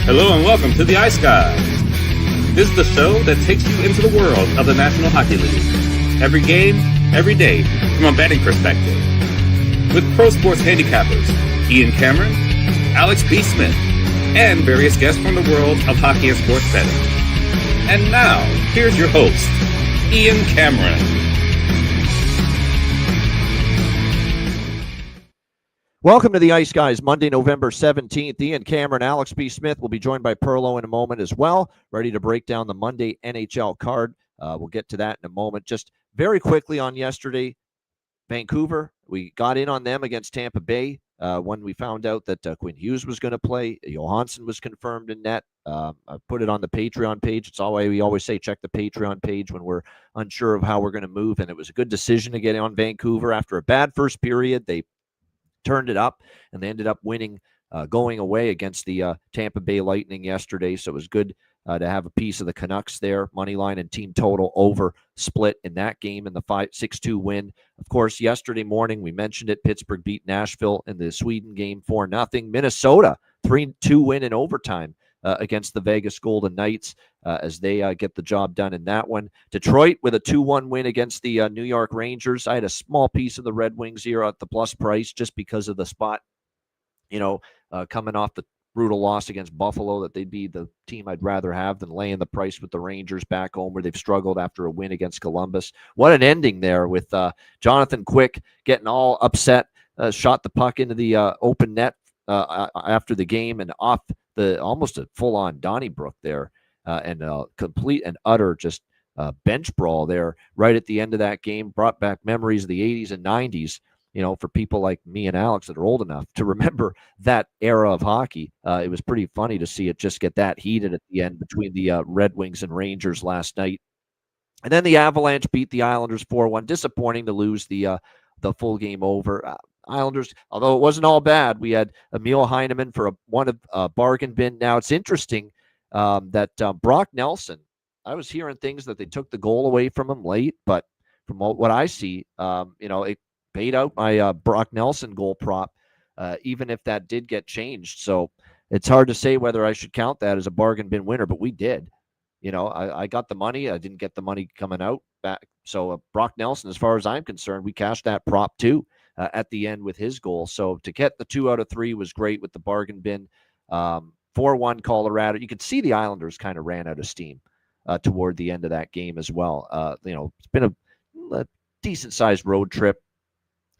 Hello and welcome to the Ice Guys. This is the show that takes you into the world of the National Hockey League. Every game, every day, from a betting perspective. With pro sports handicappers, Ian Cameron, Alex B. Smith, and various guests from the world of hockey and sports betting. And now, here's your host, Ian Cameron. Welcome to the Ice Guys, Monday, November 17th. Ian Cameron, Alex B. Smith will be joined by Perlo in a moment as well, ready to break down the Monday NHL card. We'll get to that in a moment. Just very quickly on yesterday, Vancouver, we got in on them against Tampa Bay when we found out that Quinn Hughes was going to play. Johansson was confirmed in net. I put it on the Patreon page. It's all we always say, check the Patreon page when we're unsure of how we're going to move. And it was a good decision to get on Vancouver after a bad first period. They turned it up, and they ended up winning going away against the Tampa Bay Lightning yesterday. So it was good to have a piece of the Canucks there. Money line and team total over split in that game in the 6-2 win. Of course, yesterday morning, we mentioned it, Pittsburgh beat Nashville in the Sweden game 4-0. Minnesota, 3-2 win in overtime against the Vegas Golden Knights as they get the job done in that one. Detroit with a 2-1 win against the New York Rangers. I had a small piece of the Red Wings here at the plus price just because of the spot, coming off the brutal loss against Buffalo, that they'd be the team I'd rather have than laying the price with the Rangers back home where they've struggled after a win against Columbus. What an ending there with Jonathan Quick getting all upset, shot the puck into the open net after the game and off the almost a full-on Donnybrook there, and a complete and utter just bench brawl there right at the end of that game. Brought back memories of the 80s and 90s, for people like me and Alex that are old enough to remember that era of hockey. It was pretty funny to see it just get that heated at the end between the Red Wings and Rangers last night. And then the Avalanche beat the Islanders 4-1. Disappointing to lose the full game over. Islanders, although it wasn't all bad, we had Emil Heineman for a bargain bin. Now, it's interesting that Brock Nelson, I was hearing things that they took the goal away from him late, but from what I see, it paid out my Brock Nelson goal prop, even if that did get changed. So it's hard to say whether I should count that as a bargain bin winner, but we did. I got the money. I didn't get the money coming out back. So Brock Nelson, as far as I'm concerned, we cashed that prop too. At the end with his goal. So to get the 2 out of 3 was great with the bargain bin. 4-1 Colorado. You could see the Islanders kind of ran out of steam toward the end of that game as well. It's been a decent-sized road trip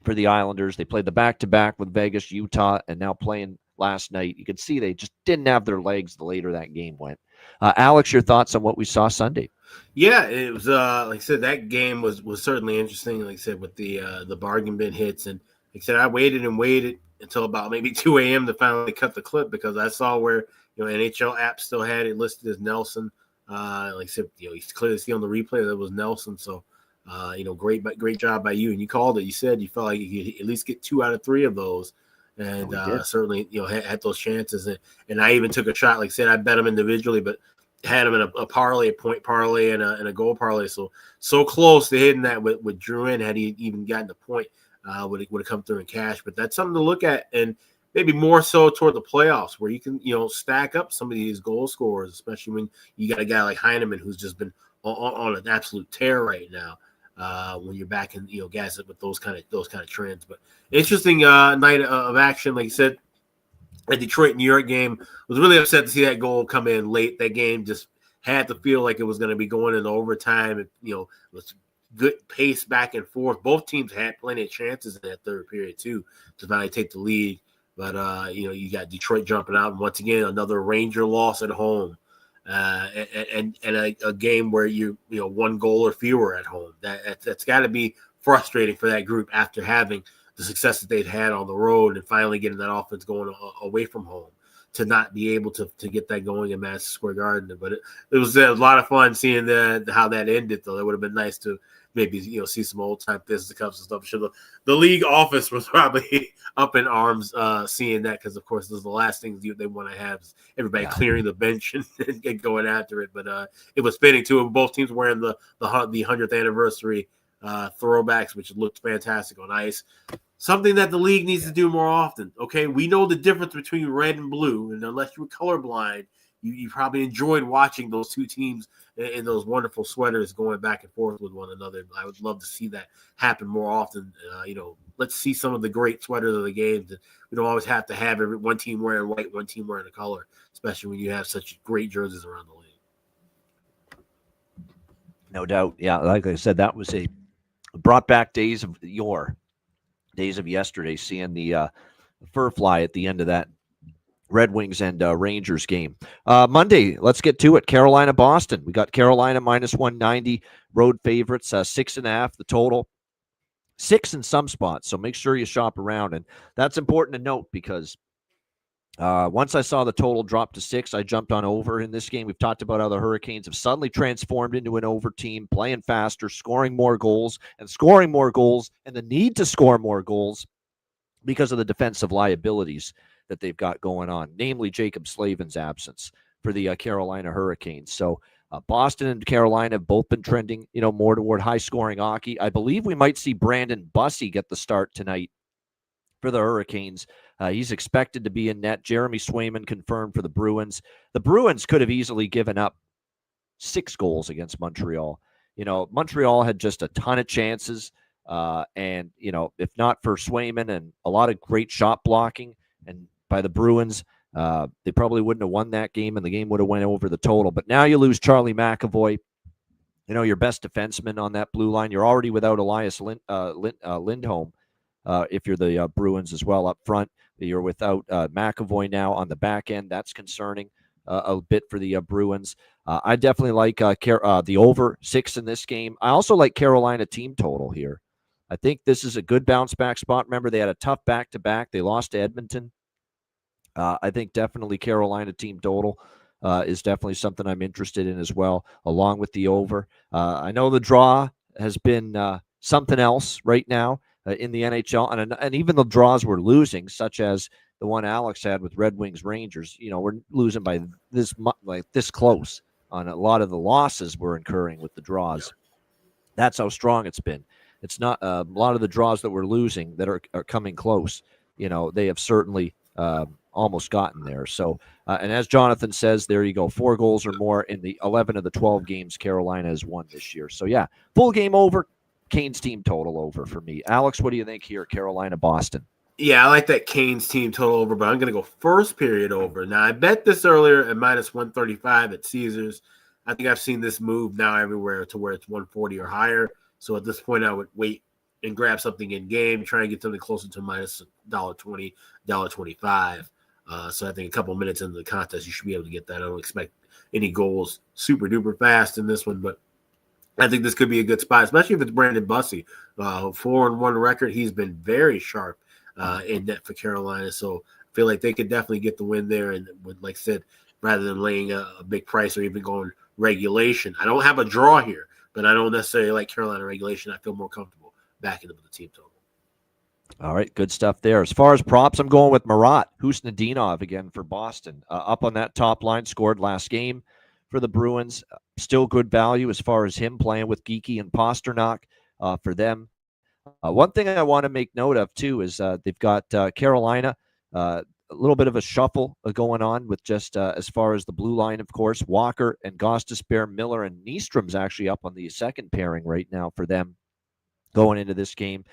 for the Islanders. They played the back-to-back with Vegas, Utah, and now playing last night. You could see they just didn't have their legs the later that game went. Alex, your thoughts on what we saw Sunday? Yeah, it was like I said, that game was certainly interesting. Like I said, with the bargain bin hits, and like I said, I waited until about maybe 2 a.m. to finally cut the clip because I saw where NHL app still had it listed as Nelson. Like I said, you can clearly see on the replay that it was Nelson. So, great job by you. And you called it. You said you felt like you could at least get 2 out of 3 of those. And certainly, had those chances. And I even took a shot. Like I said, I bet them individually, but had him in a parlay, a point parlay, and a goal parlay. So close to hitting that with Drew in. Had he even gotten the point, would have come through in cash. But that's something to look at, and maybe more so toward the playoffs, where you can stack up some of these goal scorers, especially when you got a guy like Heineman who's just been on an absolute tear right now. When you're back in guys with those kind of trends. But interesting night of action, like you said. A Detroit-New York game, was really upset to see that goal come in late. That game just had to feel like it was going to be going into overtime. It was good pace back and forth. Both teams had plenty of chances in that third period too to finally take the lead. But you got Detroit jumping out, and once again another Ranger loss at home, and a game where you 1 goal or fewer at home. That's got to be frustrating for that group after having the success that they've had on the road and finally getting that offense going away from home, to not be able to get that going in Madison Square Garden. But it was a lot of fun seeing how that ended, though. It would have been nice to maybe see some old-time fisticuffs and stuff. I'm sure the league office was probably up in arms seeing that, because, of course, this is the last thing they want to have is everybody clearing the bench and going after it. But it was fitting, too. Both teams wearing the 100th anniversary throwbacks, which looked fantastic on ice. Something that the league needs to do more often. Okay, we know the difference between red and blue, and unless you were colorblind, you probably enjoyed watching those two teams in those wonderful sweaters going back and forth with one another. I would love to see that happen more often. Let's see some of the great sweaters of the games. We don't always have to have one team wearing white, one team wearing a color, especially when you have such great jerseys around the league. No doubt. Yeah, like I said, that was brought back days of yesterday, seeing the fur fly at the end of that Red Wings and Rangers game. Monday, let's get to it. Carolina, Boston. We got Carolina minus 190, road favorites, 6.5 the total, 6 in some spots. So make sure you shop around. And that's important to note because once I saw the total drop to 6, I jumped on over in this game. We've talked about how the Hurricanes have suddenly transformed into an over team, playing faster, scoring more goals, and the need to score more goals because of the defensive liabilities that they've got going on, namely Jacob Slavin's absence for the Carolina Hurricanes. So Boston and Carolina have both been trending, more toward high-scoring hockey. I believe we might see Brandon Bussey get the start tonight for the Hurricanes. He's expected to be in net. Jeremy Swayman confirmed for the Bruins. The Bruins could have easily given up 6 goals against Montreal. Montreal had just a ton of chances. And, if not for Swayman and a lot of great shot blocking and by the Bruins, they probably wouldn't have won that game, and the game would have went over the total. But now you lose Charlie McAvoy, your best defenseman on that blue line. You're already without Elias Lindholm. If you're the Bruins as well up front, you're without McAvoy now on the back end. That's concerning a bit for the Bruins. I definitely like the over 6 in this game. I also like Carolina team total here. I think this is a good bounce back spot. Remember, they had a tough back-to-back. They lost to Edmonton. I think definitely Carolina team total is definitely something I'm interested in as well, along with the over. I know the draw has been something else right now in the NHL, and even the draws we're losing, such as the one Alex had with Red Wings Rangers. We're losing by this close on a lot of the losses we're incurring with the draws. That's how strong it's been. It's not a lot of the draws that we're losing that are coming close. They have certainly almost gotten there. So, and as Jonathan says, there you go, 4 goals or more in the 11 of the 12 games Carolina has won this year. So, yeah, full game over, Canes team total over for me. Alex, what do you think here, Carolina, Boston? Yeah, I like that Canes team total over, but I'm going to go first period over. Now, I bet this earlier at minus 135 at Caesars. I think I've seen this move now everywhere to where it's 140 or higher. So at this point, I would wait and grab something in game, try and get something closer to minus $1.20, $1.25. So I think a couple minutes into the contest, you should be able to get that. I don't expect any goals super duper fast in this one, but I think this could be a good spot, especially if it's Brandon Bussey. 4-1 record. He's been very sharp in net for Carolina. So I feel like they could definitely get the win there. And like I said, rather than laying a big price or even going regulation, I don't have a draw here, but I don't necessarily like Carolina regulation. I feel more comfortable backing them with the team total. All right, good stuff there. As far as props, I'm going with Marat Husnudinov again for Boston. Up on that top line, scored last game for the Bruins. Still good value as far as him playing with Geekie and Pasternak for them. One thing I want to make note of, too, is they've got Carolina, a little bit of a shuffle going on with just as far as the blue line, of course. Walker and Gostisbehere, Miller, and Nystrom's actually up on the second pairing right now for them going into this game.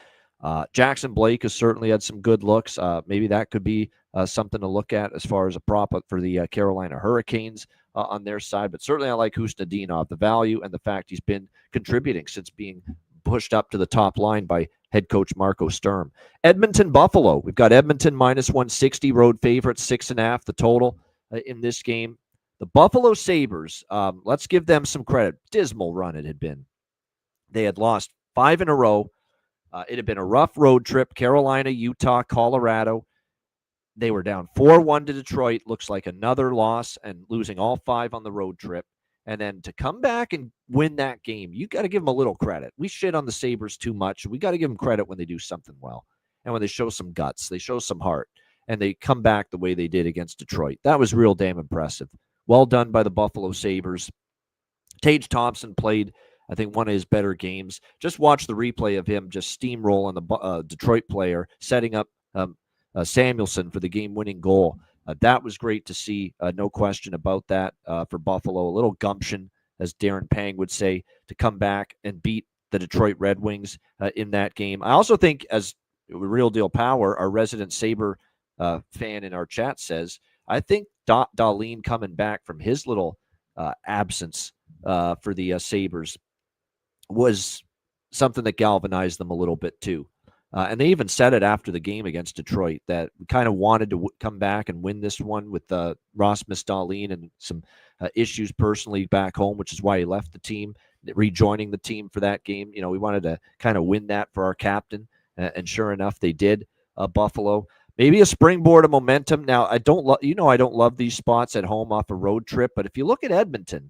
Jackson Blake has certainly had some good looks. Maybe that could be something to look at as far as a prop for the Carolina Hurricanes on their side. But certainly I like Husnudinov, the value and the fact he's been contributing since being pushed up to the top line by head coach Marco Sturm. Edmonton, Buffalo. We've got Edmonton minus 160, road favorites, 6.5 the total in this game. The Buffalo Sabres, let's give them some credit. Dismal run it had been. They had lost 5 in a row. It had been a rough road trip, Carolina, Utah, Colorado. They were down 4-1 to Detroit. Looks like another loss and losing all 5 on the road trip. And then to come back and win that game, you got to give them a little credit. We shit on the Sabres too much. We got to give them credit when they do something well. And when they show some guts, they show some heart, and they come back the way they did against Detroit. That was real damn impressive. Well done by the Buffalo Sabres. Tage Thompson played I think one of his better games. Just watch the replay of him just steamrolling the Detroit player, setting up Samuelson for the game-winning goal. That was great to see, no question about that for Buffalo. A little gumption, as Darren Pang would say, to come back and beat the Detroit Red Wings in that game. I also think, as Real Deal Power, our resident Sabre fan in our chat says, I think Dahlin coming back from his little absence for the Sabres was something that galvanized them a little bit too. And they even said it after the game against Detroit that we kind of wanted to come back and win this one with Rasmus Dahlin and some issues personally back home, which is why he left the team, rejoining the team for that game. You know, we wanted to kind of win that for our captain, and sure enough, they did. Buffalo, maybe a springboard of momentum. Now, I don't love these spots at home off a road trip, but if you look at Edmonton,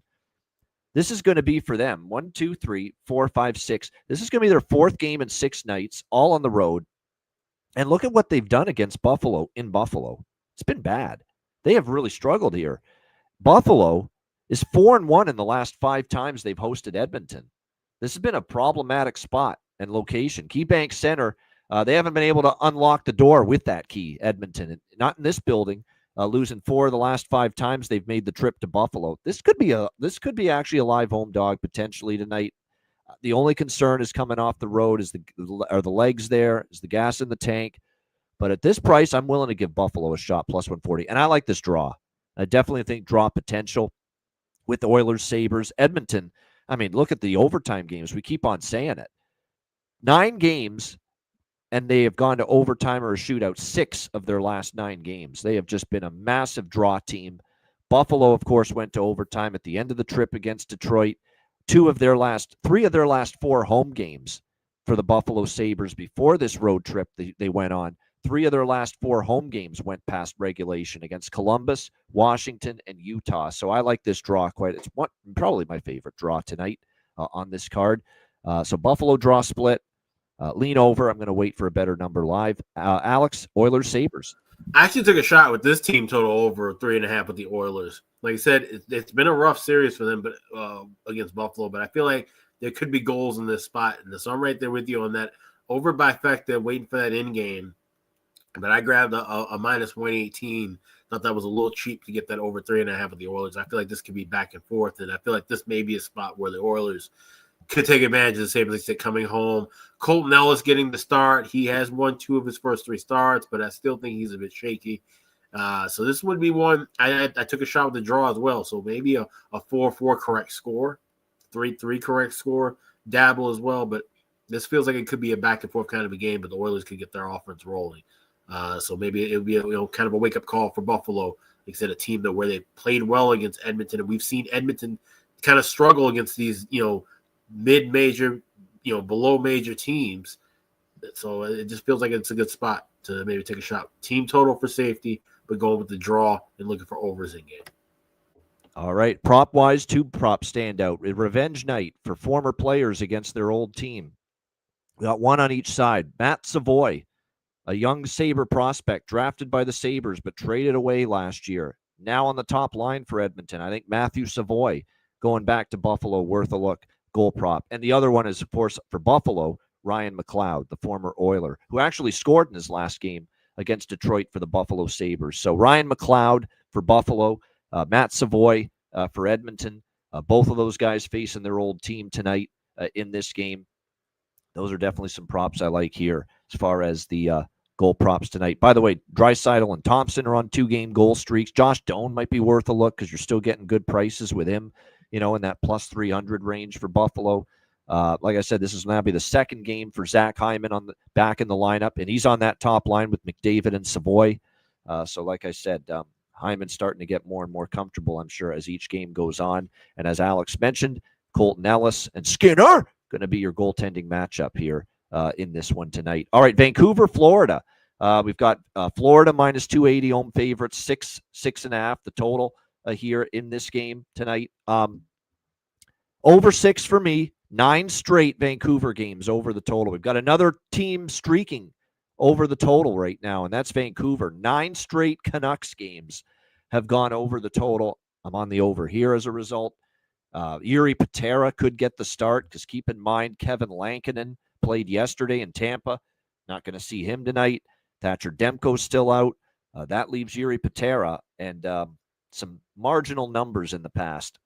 this is going to be for them 1, 2, 3, 4, 5, 6. This is going to be their fourth game in 6 nights, all on the road. And look at what they've done against Buffalo in Buffalo. It's been bad. They have really struggled here. Buffalo is 4-1 in the last 5 times they've hosted Edmonton. This has been a problematic spot and location. KeyBank Center, they haven't been able to unlock the door with that key, Edmonton. Not in this building. Losing 4 of the last 5 times they've made the trip to Buffalo. This could be actually a live home dog potentially tonight. The only concern is coming off the road are the legs there, is the gas in the tank. But at this price, I'm willing to give Buffalo a shot, plus 140. And I like this draw. I definitely think draw potential with the Oilers, Sabres, Edmonton. I mean, look at the overtime games. We keep on saying it. 9 games. And they have gone to overtime or a shootout 6 of their last 9 games. They have just been a massive draw team. Buffalo, of course, went to overtime at the end of the trip against Detroit. 3 of their last 4 home games for the Buffalo Sabres before this road trip they went on. 3 of their last 4 home games went past regulation against Columbus, Washington, and Utah. So I like this draw quite. It's probably my favorite draw tonight on this card. So Buffalo draw split. Lean over. I'm going to wait for a better number live. Alex, Oilers, Sabres. I actually took a shot with this team total over 3.5 with the Oilers. Like I said, it's been a rough series for them, but against Buffalo. But I feel like there could be goals in this spot, and so I'm right there with you on that. Over by Fecta, waiting for that in game. But I grabbed a minus 118. Thought that was a little cheap to get that over 3.5 with the Oilers. I feel like this could be back and forth, and I feel like this may be a spot where the Oilers could take advantage of the Sabres coming home. Colton Ellis getting the start. He has won 2 of his first 3 starts, but I still think he's a bit shaky. So this would be one. I took a shot with the draw as well. So maybe a 4-4 correct score, 3-3 correct score, dabble as well. But this feels like it could be a back and forth kind of a game, but the Oilers could get their offense rolling. So maybe it would be kind of a wake up call for Buffalo. Like I said, a team where they played well against Edmonton, and we've seen Edmonton kind of struggle against these mid-major, below major teams. So it just feels like it's a good spot to maybe take a shot. Team total for safety, but going with the draw and looking for overs in game. All right. Prop-wise, 2 props stand out. Revenge night for former players against their old team. We got 1 on each side. Matt Savoy, a young Sabre prospect drafted by the Sabres but traded away last year. Now on the top line for Edmonton. I think Matthew Savoy going back to Buffalo, worth a look. Goal prop. And the other one is, of course, for Buffalo, Ryan McLeod, the former Oiler, who actually scored in his last game against Detroit for the Buffalo Sabres. So Ryan McLeod for Buffalo, Matt Savoy for Edmonton. Both of those guys facing their old team tonight in this game. Those are definitely some props I like here as far as the goal props tonight. By the way, Draisaitl and Thompson are on 2-game goal streaks. Josh Doan might be worth a look because you're still getting good prices with him. In that plus 300 range for Buffalo. Like I said, this is now be the second game for Zach Hyman back in the lineup, and he's on that top line with McDavid and Savoy. So like I said, Hyman's starting to get more and more comfortable, I'm sure, as each game goes on. And as Alex mentioned, Colton Ellis and Skinner going to be your goaltending matchup here in this one tonight. All right, Vancouver, Florida. We've got Florida minus 280 home favorites, 6.5 the total here in this game tonight. Over 6 for me. 9 straight Vancouver games over the total. We've got another team streaking over the total right now, and that's Vancouver. 9 straight Canucks games have gone over the total. I'm on the over here as a result. Yuri Patera could get the start because keep in mind Kevin Lankinen played yesterday in Tampa. Not going to see him tonight. Thatcher Demko's still out. That leaves Yuri Patera and some marginal numbers in the past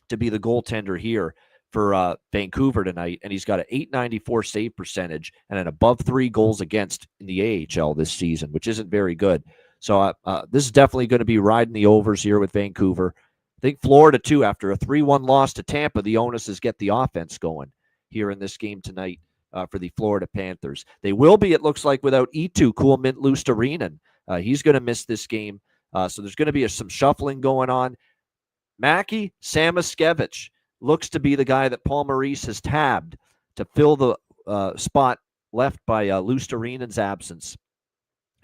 to be the goaltender here for Vancouver tonight. And he's got an .894 save percentage and an above 3 goals against in the AHL this season, which isn't very good. So this is definitely going to be riding the overs here with Vancouver. I think Florida, too, after a 3-1 loss to Tampa, the onus is get the offense going here in this game tonight for the Florida Panthers. They will be, it looks like, without Eetu Kuomintlusterinen. He's going to miss this game. So there's going to be some shuffling going on. Mackie Samoskevich looks to be the guy that Paul Maurice has tabbed to fill the spot left by Lusterinen's absence.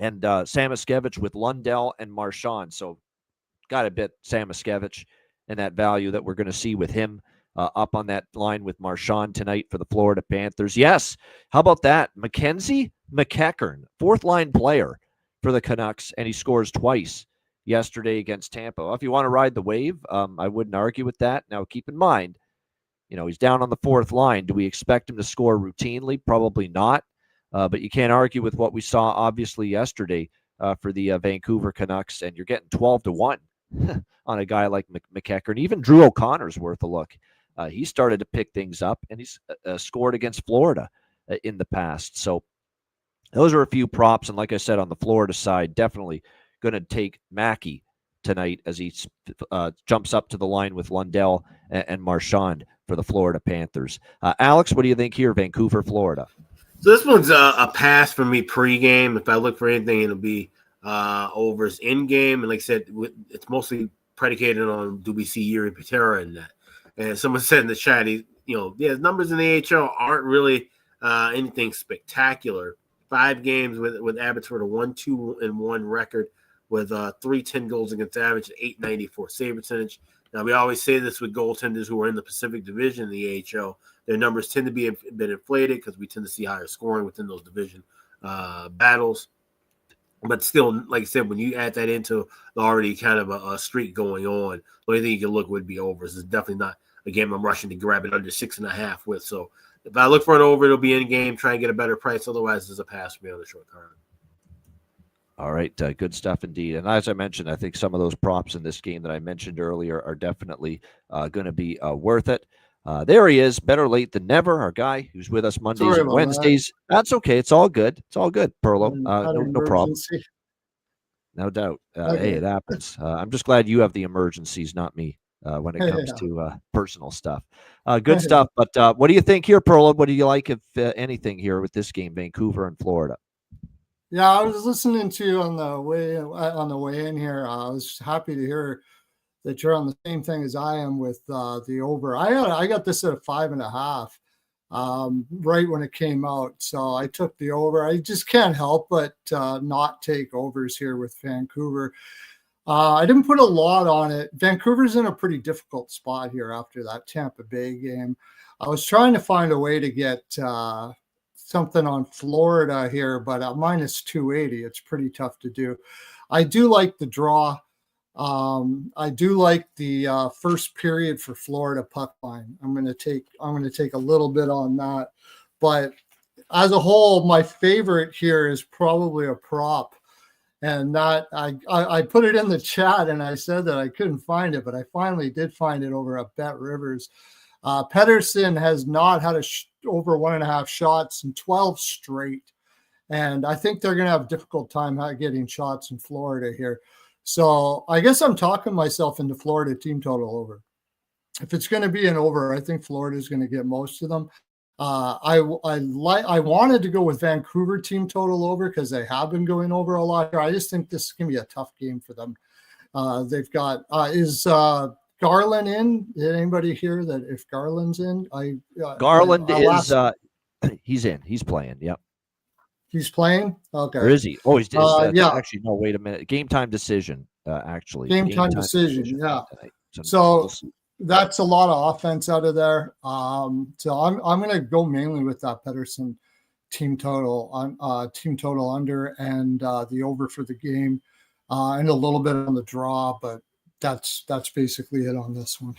And Samoskevich with Lundell and Marchand. So got to bet Samoskevich and that value that we're going to see with him up on that line with Marchand tonight for the Florida Panthers. Yes, how about that? Mackenzie McEachern, fourth-line player for the Canucks, and he scores twice yesterday against Tampa. Well, if you want to ride the wave, I wouldn't argue with that. Now, keep in mind, he's down on the fourth line. Do we expect him to score routinely? Probably not. But you can't argue with what we saw, obviously, yesterday for the Vancouver Canucks, and you're getting 12-1 on a guy like McEachern. Even Drew O'Connor's worth a look. He started to pick things up, and he's scored against Florida in the past. So those are a few props, and like I said, on the Florida side, definitely going to take Mackey tonight as he jumps up to the line with Lundell and Marchand for the Florida Panthers. Alex, what do you think here, Vancouver, Florida? So this one's a pass for me pregame. If I look for anything, it'll be overs in game. And like I said, it's mostly predicated on do we see Yuri Patera in that. And someone said in the chat, his numbers in the AHL aren't really anything spectacular. 5 games with Abbotsford, a 1-2-1 record with 310 goals against average, .894 save percentage. Now, we always say this with goaltenders who are in the Pacific Division in the AHL. Their numbers tend to be a bit inflated because we tend to see higher scoring within those division battles. But still, like I said, when you add that into already kind of a streak going on, the only thing you can look would be overs. It's definitely not a game I'm rushing to grab it under 6.5 with. So if I look for an over, it'll be in game. Try and get a better price. Otherwise, there's a pass for me on the short card. All right, good stuff indeed. And as I mentioned, I think some of those props in this game that I mentioned earlier are definitely going to be worth it. There he is, better late than never, our guy who's with us Mondays and Wednesdays. That's okay. It's all good. It's all good, Perlo. No problem. No doubt. Hey, it happens. I'm just glad you have the emergencies, not me, when it comes to personal stuff. Good stuff. But what do you think here, Perlo? What do you like, if anything, here with this game, Vancouver and Florida? Yeah, I was listening to you on the way in here. I was happy to hear that you're on the same thing as I am with the over. I got this at 5.5 right when it came out, so I took the over. I just can't help but not take overs here with Vancouver. I didn't put a lot on it. Vancouver's in a pretty difficult spot here after that Tampa Bay game. I was trying to find a way to get something on Florida here, but at -280, it's pretty tough to do. I do like the draw. I do like the first period for Florida puck line. I'm going to take a little bit on that, but as a whole, my favorite here is probably a prop, and that I put it in the chat and I said that I couldn't find it, but I finally did find it over at Bet Rivers. Pettersson has not had over 1.5 shots in 12 straight. And I think they're going to have a difficult time getting shots in Florida here. So I guess I'm talking myself into Florida team total over. If it's going to be an over, I think Florida is going to get most of them. I wanted to go with Vancouver team total over because they have been going over a lot here. I just think this is going to be a tough game for them. They've got Garland in? Did anybody hear that if Garland's in? Garland is he's in. He's playing. Yep. He's playing? Okay. Or is he? Oh, he's yeah. Actually, no, wait a minute. Game time decision, actually. Game time decision, yeah. So we'll that's a lot of offense out of there. So I'm going to go mainly with that Pettersson team total under and the over for the game and a little bit on the draw, but that's basically it on this one.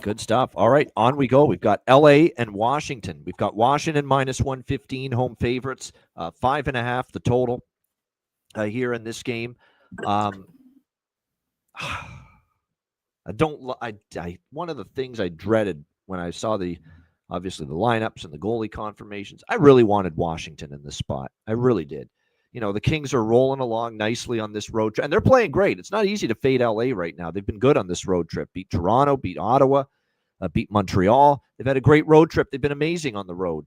Good stuff. All right, on we go. We've got LA and Washington. We've got Washington minus 115, home favorites, 5.5 the total here in this game. One of the things I dreaded when I saw obviously the lineups and the goalie confirmations, I really wanted Washington in this spot. I really did. The Kings are rolling along nicely on this road trip, and they're playing great. It's not easy to fade LA right now. They've been good on this road trip. Beat Toronto, beat Ottawa, beat Montreal. They've had a great road trip. They've been amazing on the road,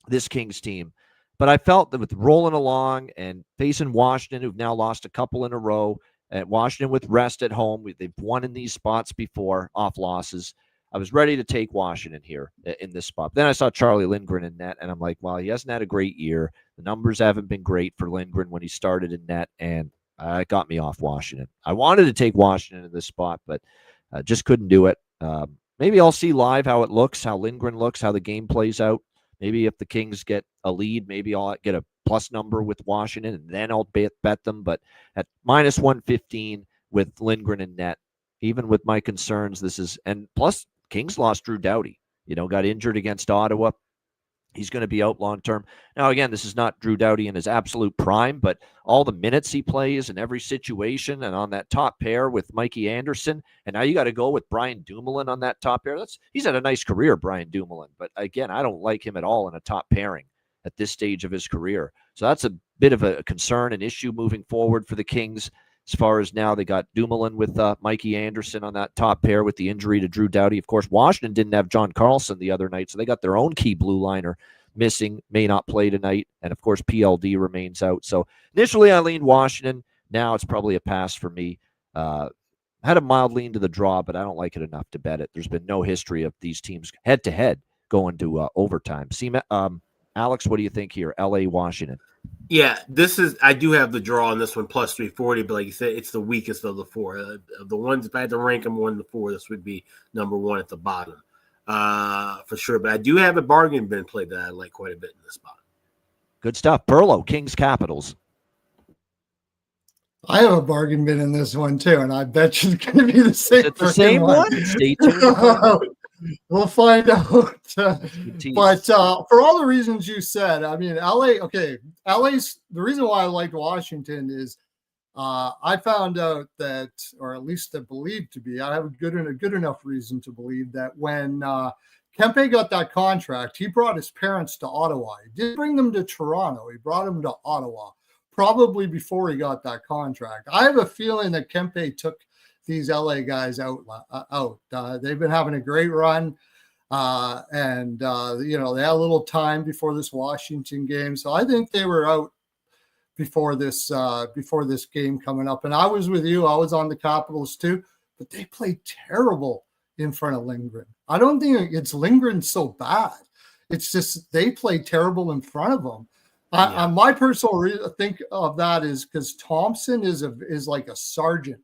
this Kings team. But I felt that with rolling along and facing Washington, who've now lost a couple in a row, at Washington with rest at home, they've won in these spots before, off losses. I was ready to take Washington here in this spot. Then I saw Charlie Lindgren in net, and I'm like, well, he hasn't had a great year. The numbers haven't been great for Lindgren when he started in net, and it got me off Washington. I wanted to take Washington in this spot, but just couldn't do it. Maybe I'll see live how it looks, how Lindgren looks, how the game plays out. Maybe if the Kings get a lead, maybe I'll get a plus number with Washington, and then I'll bet them. But at minus 115 with Lindgren in net, even with my concerns, and plus Kings lost Drew Doughty, got injured against Ottawa. He's going to be out long term. Now, again, this is not Drew Doughty in his absolute prime, but all the minutes he plays in every situation, and on that top pair with Mikey Anderson, and now you got to go with Brian Dumoulin on that top pair. He's had a nice career, Brian Dumoulin, but again, I don't like him at all in a top pairing at this stage of his career. So that's a bit of a concern, an issue moving forward for the Kings. As far as now, they got Dumoulin with Mikey Anderson on that top pair with the injury to Drew Doughty. Of course, Washington didn't have John Carlson the other night, so they got their own key blue liner missing, may not play tonight. And, of course, PLD remains out. So initially I leaned Washington. Now it's probably a pass for me. Had a mild lean to the draw, but I don't like it enough to bet it. There's been no history of these teams head-to-head going to overtime. Alex, what do you think here? LA, Washington. Yeah, I do have the draw on this one, plus 340, but like you said, it's the weakest of the four. Of the ones, if I had to rank them 1 to 4, this would be number 1 at the bottom, for sure. But I do have a bargain bin play that I like quite a bit in this spot. Good stuff. Perlo, Kings, Capitals. I have a bargain bin in this one too, and I bet you it's going to be the same. Is it the same one? Stay tuned. We'll find out. But for all the reasons you said, I mean, LA's the reason why I liked Washington is I found out that, or at least I believe to be, I have a good enough reason to believe that when Kempe got that contract, he brought his parents to Ottawa. He didn't bring them to Toronto. He brought them to Ottawa, probably before he got that contract. I have a feeling that Kempe took these LA guys out. They've been having a great run. And they had a little time before this Washington game. So I think they were out before this game coming up. And I was with you. I was on the Capitals too, but they played terrible in front of Lindgren. I don't think it's Lindgren so bad. It's just they played terrible in front of him. Yeah. My personal think of that is because Thompson is like a sergeant.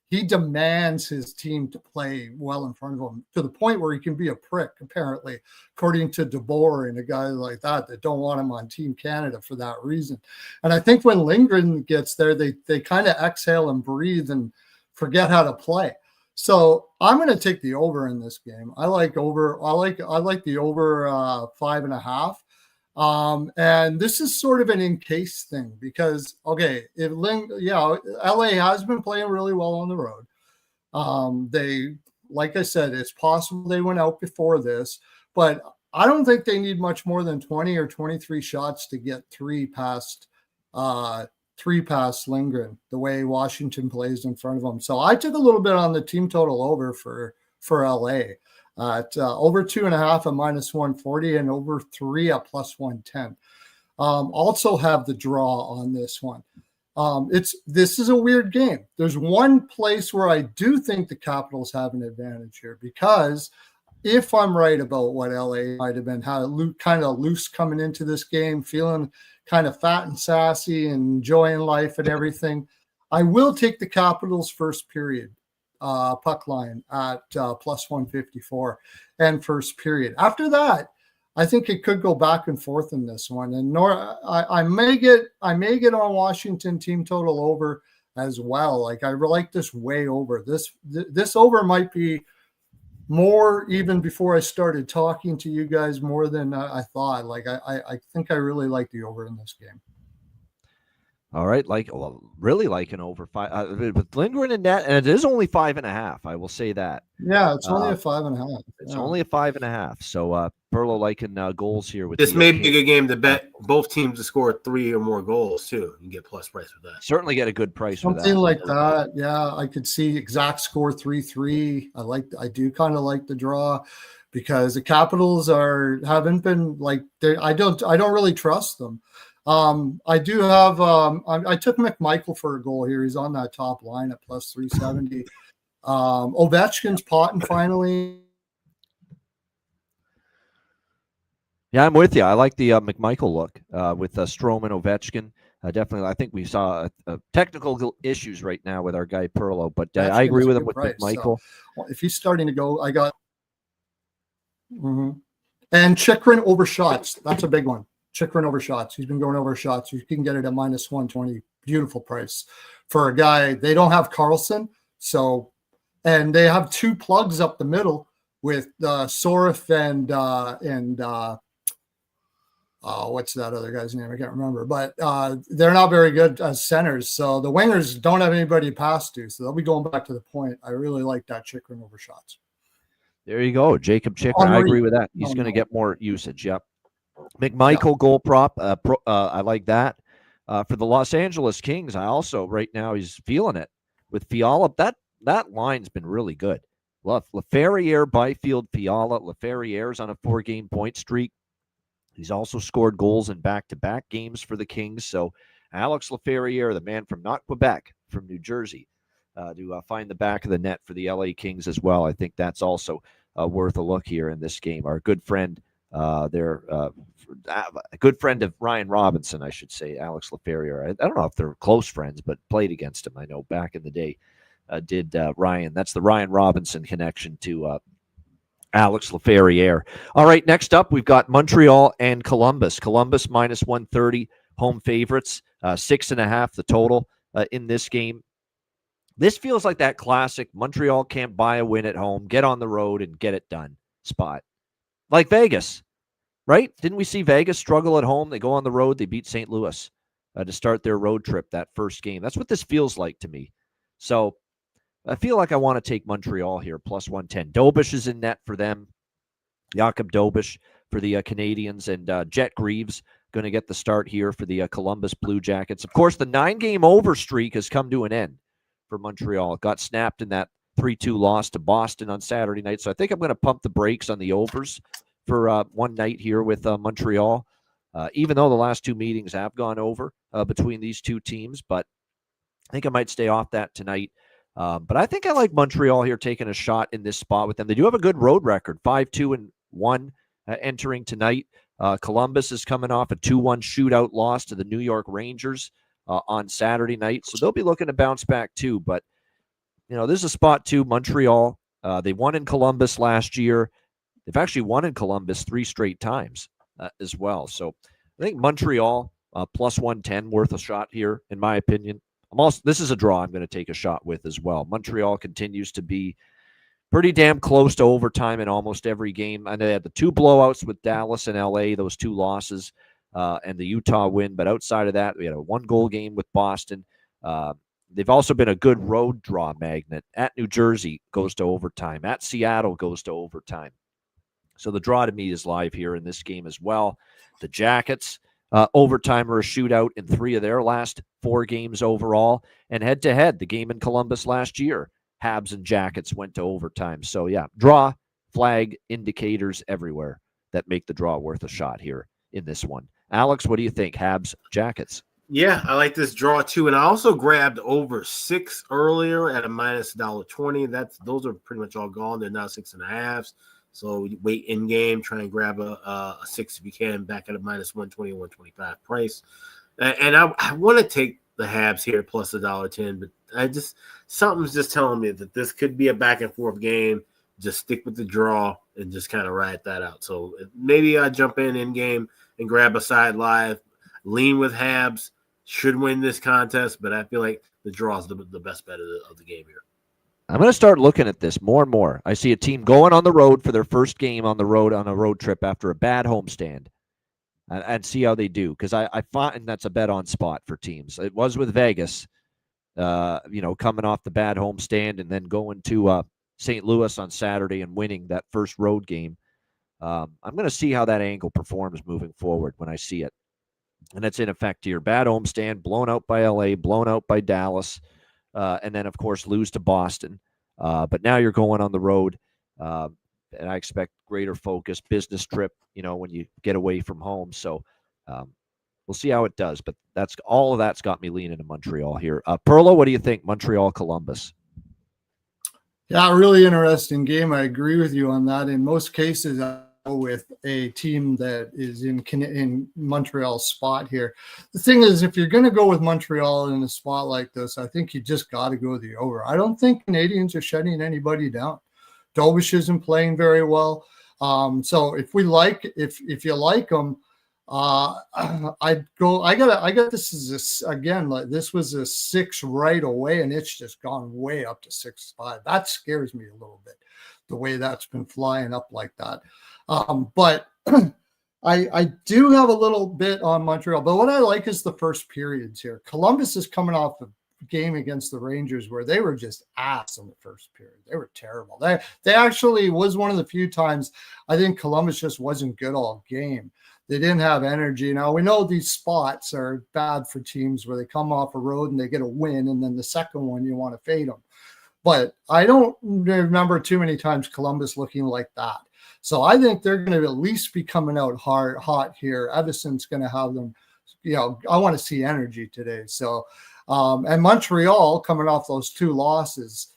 He demands his team to play well in front of him to the point where he can be a prick, apparently, according to DeBoer and a guy like that don't want him on Team Canada for that reason. And I think when Lindgren gets there, they kind of exhale and breathe and forget how to play. So I'm going to take the over in this game. I like the over 5.5. And this is sort of an in case thing because, okay, LA has been playing really well on the road. They, like I said, it's possible they went out before this, but I don't think they need much more than 20 or 23 shots to get three past Lindgren, the way Washington plays in front of them. So I took a little bit on the team total over for LA. At over 2.5 at minus 140 and over 3 at plus 110. Also have the draw on this one. This is a weird game. There's one place where I do think the Capitals have an advantage here because if I'm right about what LA might have been, kind of loose coming into this game, feeling kind of fat and sassy and enjoying life and everything, I will take the Capitals first period. Puck line at plus 154 and first period. After that, I think it could go back and forth in this one. And I may get on Washington team total over as well. Like I like this way over. This over might be more even before I started talking to you guys more than I thought. Like I think I really like the over in this game. All right, really like an over 5 with Lindgren in net, and it is only 5.5. I will say that. Yeah, it's only a 5.5. It's only a 5.5. So Perlo liking goals here with This the may be a good game to bet both teams to score 3 or more goals too. You get plus price with that. Certainly get a good price for that. Something like that. Yeah, I could see exact score 3-3. I do kind of like the draw because the Capitals haven't been like I don't really trust them. I do have I took McMichael for a goal here. He's on that top line at plus 370. Ovechkin's potting finally. Yeah, I'm with you. I like the McMichael look with Strome and Ovechkin. Definitely, I think we saw technical issues right now with our guy Perlo, but I agree with him with McMichael. So, if he's starting to go, I got and Chychrun over shots. That's a big one. Chychrun over shots. He's been going over shots. You can get it at minus 120. Beautiful price for a guy. They don't have Carlson, and they have 2 plugs up the middle with Soref and what's that other guy's name? I can't remember. But they're not very good as centers. So the wingers don't have anybody to pass to. So they'll be going back to the point. I really like that Chychrun over shots. There you go. Jacob Chychrun. I agree with that. He's going to get more usage. Yep. McMichael goal prop. I like that. For the Los Angeles Kings, I also right now he's feeling it with Fiala. That line's been really good. Laferriere, Byfield, Fiala. Laferriere's on a 4-game point streak. He's also scored goals in back-to-back games for the Kings. So Alex Laferriere, the man from not Quebec, from New Jersey, to find the back of the net for the LA Kings as well. I think that's also worth a look here in this game. Our good friend, a good friend of Ryan Robinson, I should say, Alex Laferriere. I don't know if they're close friends, but played against him. I know back in the day did Ryan. That's the Ryan Robinson connection to Alex Laferriere. All right, next up, we've got Montreal and Columbus. Columbus minus 130, home favorites, 6.5 the total in this game. This feels like that classic Montreal can't buy a win at home, get on the road and get it done spot. Like Vegas, right? Didn't we see Vegas struggle at home? They go on the road, they beat St. Louis to start their road trip that first game. That's what this feels like to me. So I feel like I want to take Montreal here, plus 110. Dobish is in net for them. Jakob Dobish for the Canadiens, and Jet Greaves going to get the start here for the Columbus Blue Jackets. Of course, the 9-game over streak has come to an end for Montreal. It got snapped in that 3-2 loss to Boston on Saturday night. So I think I'm going to pump the brakes on the overs for one night here with Montreal, even though the last 2 meetings have gone over between these two teams. But I think I might stay off that tonight. But I think I like Montreal here taking a shot in this spot with them. They do have a good road record, 5-2-1 entering tonight. Columbus is coming off a 2-1 shootout loss to the New York Rangers on Saturday night. So they'll be looking to bounce back too. But, this is a spot too. Montreal, they won in Columbus last year. They've actually won in Columbus 3 straight times as well. So I think Montreal plus 110 worth a shot here, in my opinion. This is a draw I'm going to take a shot with as well. Montreal continues to be pretty damn close to overtime in almost every game. I know they had the 2 blowouts with Dallas and LA, those 2 losses, and the Utah win. But outside of that, we had a 1-goal game with Boston. They've also been a good road draw magnet. At New Jersey goes to overtime. At Seattle goes to overtime. So the draw to me is live here in this game as well. The Jackets, overtime or a shootout in 3 of their last 4 games overall. And head-to-head, the game in Columbus last year, Habs and Jackets went to overtime. So, yeah, draw, flag, indicators everywhere that make the draw worth a shot here in this one. Alex, what do you think? Habs, Jackets? Yeah, I like this draw too. And I also grabbed over 6 earlier at a minus $1.20. Those are pretty much all gone. They're now 6.5. So you wait in game, try and grab a 6 if you can, back at a minus 120, 125 price. And I want to take the Habs here plus $1.10, but something's just telling me that this could be a back and forth game. Just stick with the draw and just kind of ride that out. So maybe I jump in game and grab a side live, lean with Habs, should win this contest, but I feel like the draw is the best bet of the game here. I'm going to start looking at this more and more. I see a team going on the road for their first game on the road on a road trip after a bad homestand, and see how they do. Because I find that's a bet on spot for teams. It was with Vegas, coming off the bad homestand and then going to St. Louis on Saturday and winning that first road game. I'm going to see how that angle performs moving forward when I see it. And it's in effect here. Bad homestand, blown out by LA, blown out by Dallas, and then, of course, lose to Boston. But now you're going on the road, and I expect greater focus, business trip, when you get away from home. So we'll see how it does. But all of that's got me leaning to Montreal here. Perlo, what do you think? Montreal, Columbus. Yeah, really interesting game. I agree with you on that. In most cases, I go with a team that is in Montreal's spot here. The thing is, if you're going to go with Montreal in a spot like this, I think you just got to go the over. I don't think Canadiens are shutting anybody down. Dobish isn't playing very well. So if you like them, I'd go. I got this is again, like this was a 6 right away, and it's just gone way up to 6-5. That scares me a little bit, the way that's been flying up like that. But I do have a little bit on Montreal, but what I like is the first periods here. Columbus is coming off a game against the Rangers where they were just ass in the first period. They were terrible. They actually was one of the few times I think Columbus just wasn't good all game. They didn't have energy. Now, we know these spots are bad for teams where they come off a road and they get a win, and then the second one you want to fade them. But I don't remember too many times Columbus looking like that. So I think they're going to at least be coming out hot here. Edison's going to have them, I want to see energy today. So, and Montreal coming off those 2 losses,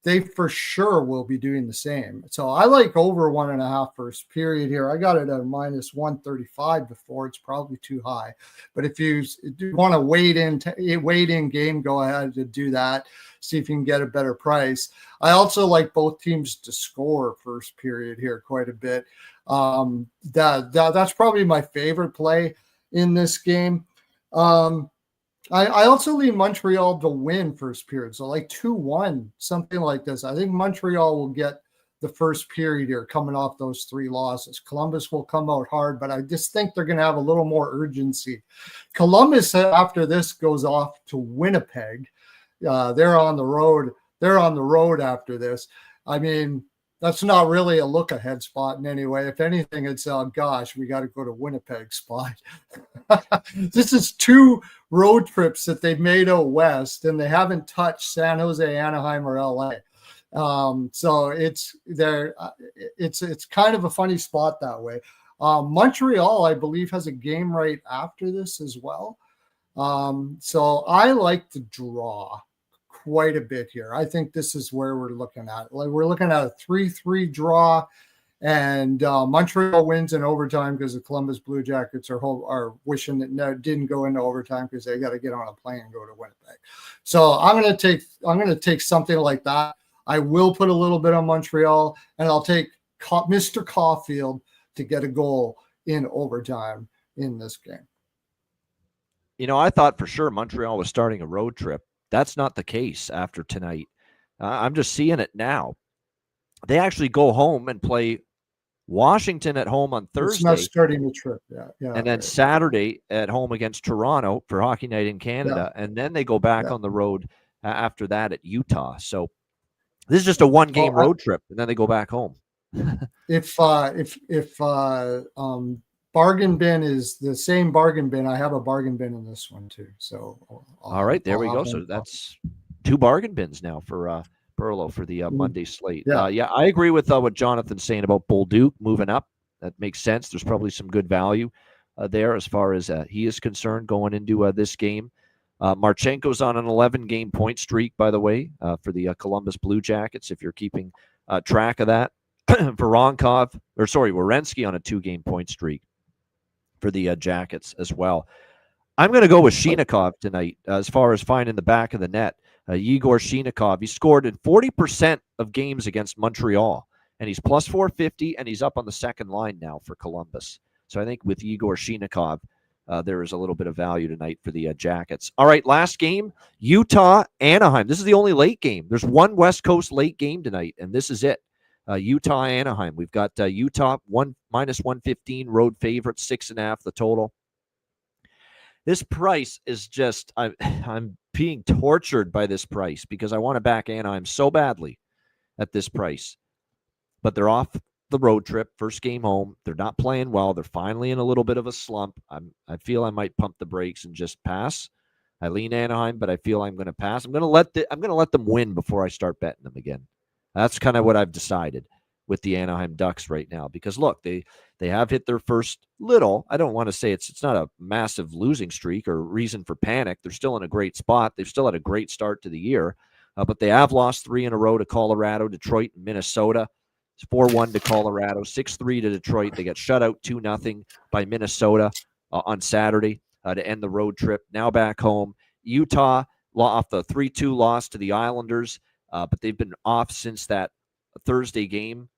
they for sure will be doing the same. So I like over 1.5 first period here. I got it at -135 before. It's probably too high. But if you do want to wait in game, go ahead to do that. See if you can get a better price. I also like both teams to score first period here quite a bit. That's probably my favorite play in this game. I also lean Montreal to win first period. So like 2-1, something like this. I think Montreal will get the first period here coming off those 3 losses. Columbus will come out hard, but I just think they're going to have a little more urgency. Columbus, after this, goes off to Winnipeg. They're on the road. They're on the road after this. I mean, that's not really a look ahead spot in any way. If anything, it's gosh, we got to go to Winnipeg spot. This is 2 road trips that they've made out west, and they haven't touched San Jose, Anaheim, or LA. So it's kind of a funny spot that way. Montreal, I believe, has a game right after this as well. So I like to draw quite a bit here. I think this is where we're looking at. Like we're looking at a 3-3 draw, and Montreal wins in overtime because the Columbus Blue Jackets are wishing that didn't go into overtime because they got to get on a plane and go to Winnipeg. So I'm going to take something like that. I will put a little bit on Montreal, and I'll take Mr. Caulfield to get a goal in overtime in this game. I thought for sure Montreal was starting a road trip. That's not the case after tonight. I'm just seeing it now. They actually go home and play Washington at home on Thursday. It's not starting the trip. Yeah. And then Saturday at home against Toronto for Hockey Night in Canada. Yeah. And then they go back on the road after that at Utah. So this is just a 1-game road trip, and then they go back home. If bargain bin is the same bargain bin, I have a bargain bin in this one too. So all right, there we go. So that's 2 bargain bins now for Perlo for the Monday slate. Yeah, I agree with what Jonathan's saying about Bolduc moving up. That makes sense. There's probably some good value there as far as he is concerned going into this game. Marchenko's on an 11-game point streak, by the way, for the Columbus Blue Jackets, if you're keeping track of that. Werenski on a 2-game point streak for the Jackets as well. I'm going to go with Shinikov tonight as far as finding the back of the net. Yegor Shinikov, he scored in 40% of games against Montreal, and he's plus 450, and he's up on the second line now for Columbus. So I think with Yegor Shinikov, there is a little bit of value tonight for the Jackets. All right, last game, Utah, Anaheim. This is the only late game. There's one West Coast late game tonight, and this is it. Utah, Anaheim. We've got Utah minus 115, road favorite, 6.5 the total. This price is just, I'm being tortured by this price because I want to back Anaheim so badly at this price. But they're off the road trip, first game home. They're not playing well. They're finally in a little bit of a slump. I feel I might pump the brakes and just pass. I lean Anaheim, but I feel I'm going to pass. I'm going to let them win before I start betting them again. That's kind of what I've decided with the Anaheim Ducks right now. Because look, they have hit their first little. I don't want to say it's not a massive losing streak or reason for panic. They're still in a great spot. They've still had a great start to the year, but they have lost 3 in a row to Colorado, Detroit, and Minnesota. It's 4-1 to Colorado, 6-3 to Detroit. They got shut out 2-0 by Minnesota on Saturday to end the road trip. Now back home. Utah off the 3-2 loss to the Islanders, but they've been off since that Friday game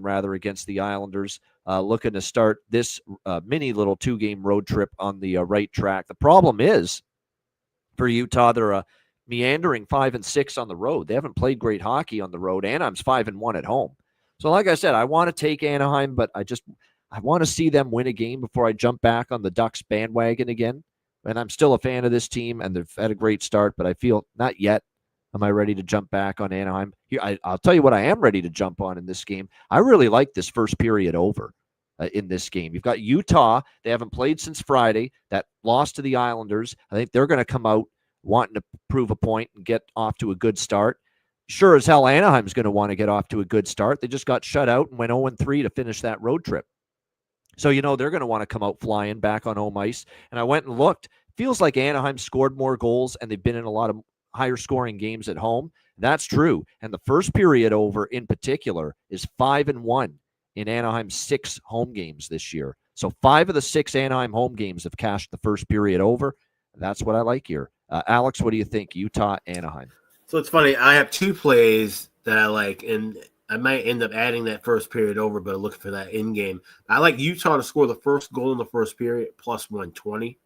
rather, against the Islanders, looking to start this mini little 2-game road trip on the right track. The problem is for Utah, they're a meandering 5-6 on the road. They haven't played great hockey on the road. Anaheim's 5-1 at home. So like I said, I want to take Anaheim, but I want to see them win a game before I jump back on the Ducks bandwagon again. And I'm still a fan of this team, and they've had a great start, but I feel not yet am I ready to jump back on Anaheim. Here, I'll tell you what I am ready to jump on in this game. I really like this first period over in this game. You've got Utah. They haven't played since Friday. That loss to the Islanders. I think they're going to come out wanting to prove a point and get off to a good start. Sure as hell, Anaheim's going to want to get off to a good start. They just got shut out and went 0-3 to finish that road trip. So, they're going to want to come out flying back on home ice. And I went and looked. Feels like Anaheim scored more goals, and they've been in a lot of higher scoring games at home. That's true. And the first period over in particular is 5-1 in Anaheim's 6 home games this year. So 5 of the 6 Anaheim home games have cashed the first period over. That's what I like here. Alex, what do you think? Utah, Anaheim. So it's funny. I have 2 plays that I like, and I might end up adding that first period over, but looking for that in game. I like Utah to score the first goal in the first period, plus 120.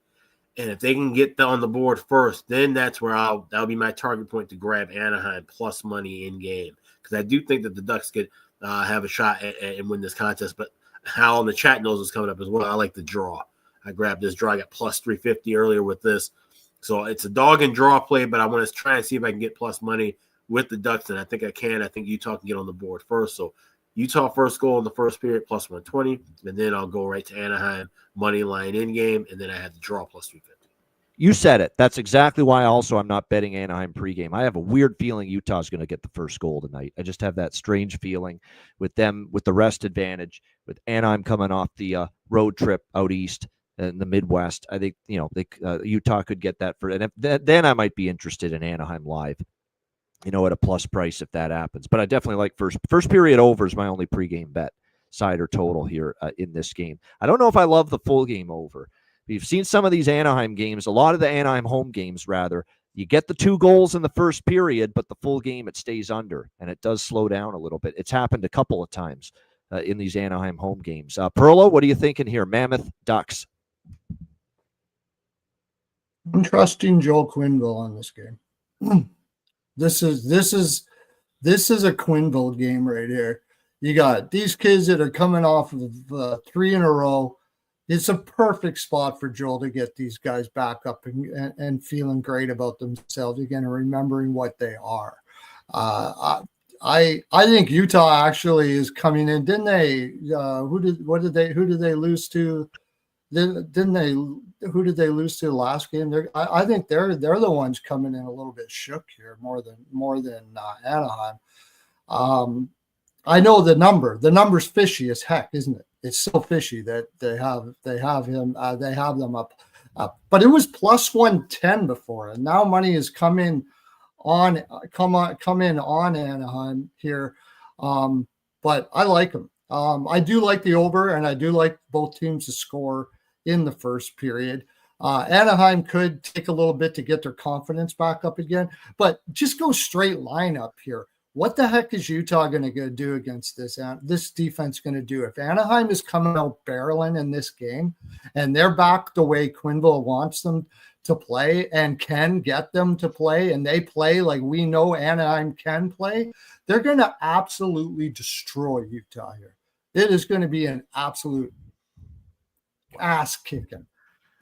And if they can get on the board first, then that's where that'll be my target point to grab Anaheim plus money in game. Because I do think that the Ducks could have a shot and win this contest. But Hal in the chat knows it's coming up as well. I like the draw. I grabbed this draw. I got plus 350 earlier with this. So it's a dog and draw play, but I want to try and see if I can get plus money with the Ducks, and I think I can. I think Utah can get on the board first. So Utah first goal in the first period, plus 120, and then I'll go right to Anaheim, money line in game, and then I have the draw plus 350. You said it. That's exactly why I'm not betting Anaheim pregame. I have a weird feeling Utah's going to get the first goal tonight. I just have that strange feeling with them, with the rest advantage, with Anaheim coming off the road trip out east in the Midwest. I think, Utah could get that and then I might be interested in Anaheim live, at a plus price if that happens. But I definitely like first period over is my only pregame bet, side or total here in this game. I don't know if I love the full game over. You've seen some of these Anaheim games, a lot of the Anaheim home games, rather. You get the 2 goals in the first period, but the full game, it stays under, and it does slow down a little bit. It's happened a couple of times in these Anaheim home games. Perlo, what are you thinking here? Mammoth, Ducks. I'm trusting Joel Quenneville on this game. This is a Quenneville game right here. You got these kids that are coming off of 3 in a row. It's a perfect spot for Joel to get these guys back up and feeling great about themselves again and remembering what they are. I think Utah actually is coming in. Didn't they? Who did they lose to? Who did they lose to the last game? I think they're the ones coming in a little bit shook here more than Anaheim. I know the number. The number's fishy as heck, isn't it? It's so fishy that they have them up. But it was plus 110 before, and now money is come in on Anaheim here. But I like them. I do like the over, and I do like both teams to score in the first period. Anaheim could take a little bit to get their confidence back up again, but just go straight lineup here. What the heck is Utah going to do against this defense going to do? If Anaheim is coming out barreling in this game and they're back the way Quenneville wants them to play and can get them to play, and they play like we know Anaheim can play, they're going to absolutely destroy Utah here. It is going to be an absolute ass kicking.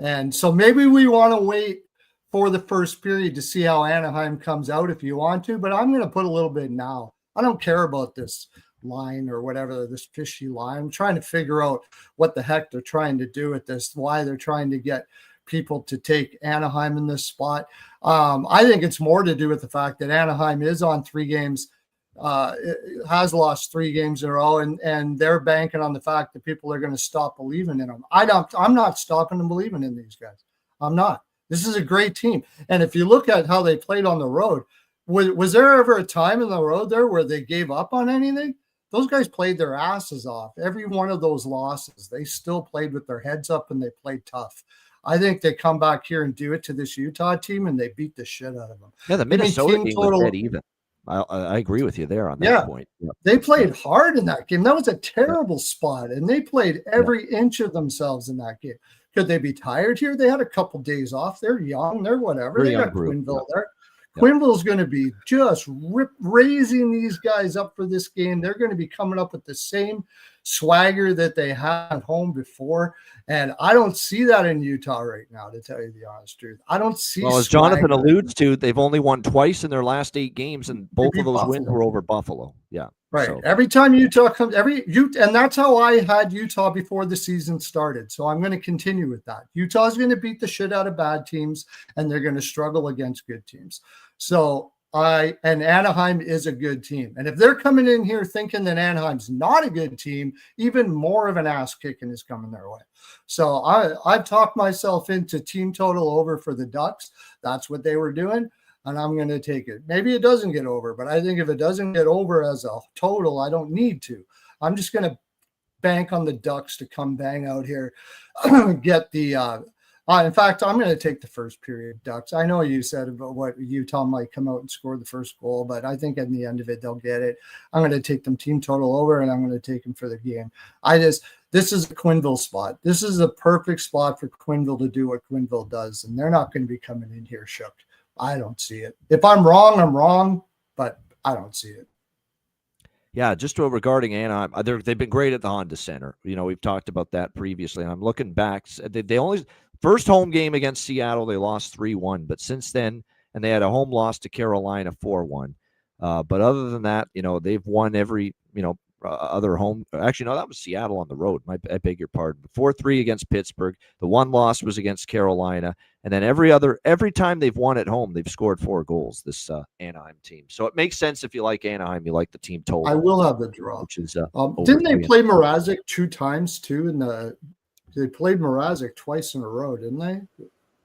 And so maybe we want to wait for the first period to see how Anaheim comes out if you want to, but I'm going to put a little bit now. I don't care about this line or whatever, this fishy line. I'm trying to figure out what the heck they're trying to do with this, why they're trying to get people to take Anaheim in this spot. I think it's more to do with the fact that Anaheim is on 3 games, has lost 3 games in a row, and they're banking on the fact that people are going to stop believing in them. I'm not stopping them believing in these guys. I'm not. This is a great team. And if you look at how they played on the road, was there ever a time in the road there where they gave up on anything? Those guys played their asses off. Every one of those losses, they still played with their heads up and they played tough. I think they come back here and do it to this Utah team and they beat the shit out of them. Yeah, the Minnesota game was dead even. I agree with you there on that point. Yeah. They played hard in that game. That was a terrible spot, and they played every inch of themselves in that game. Could they be tired here? They had a couple days off. They're young. They're whatever. They got Quenneville there. Quenneville's going to be just raising these guys up for this game. They're going to be coming up with the same swagger that they had at home before. And I don't see that in Utah right now, to tell you the honest truth. I don't see. Well, as Jonathan alludes to, they've only won twice in their last 8 games, and both of those wins were over Buffalo. Yeah. Right. So. Every time Utah comes, and that's how I had Utah before the season started. So I'm going to continue with that. Utah's going to beat the shit out of bad teams, and they're going to struggle against good teams. So and Anaheim is a good team. And if they're coming in here thinking that Anaheim's not a good team, even more of an ass kicking is coming their way. So I've talked myself into team total over for the Ducks. That's what they were doing. And I'm going to take it. Maybe it doesn't get over, but I think if it doesn't get over as a total, I don't need to. I'm just going to bank on the Ducks to come bang out here, get the in fact, I'm going to take the first period Ducks. I know you said about what Utah might come out and score the first goal, but I think at the end of it, they'll get it. I'm going to take them team total over, and I'm going to take them for the game. This is a Quenneville spot. This is a perfect spot for Quenneville to do what Quenneville does, and they're not going to be coming in here shook. I don't see it. If I'm wrong, I'm wrong, but I don't see it. Yeah, just regarding Anaheim, they've been great at the Honda Center. We've talked about that previously, and I'm looking back. They only first home game against Seattle, they lost 3-1, but since then, and they had a home loss to Carolina 4-1. But other than that, they've won every other home. Actually, no, that was Seattle on the road. I beg your pardon. 4-3 against Pittsburgh. The one loss was against Carolina, and then every time they've won at home, they've scored 4 goals. This Anaheim team. So it makes sense if you like Anaheim, you like the team total. I will have the draw. Which is didn't they play Mrazek 2 times too? They played Mrazek twice in a row, didn't they?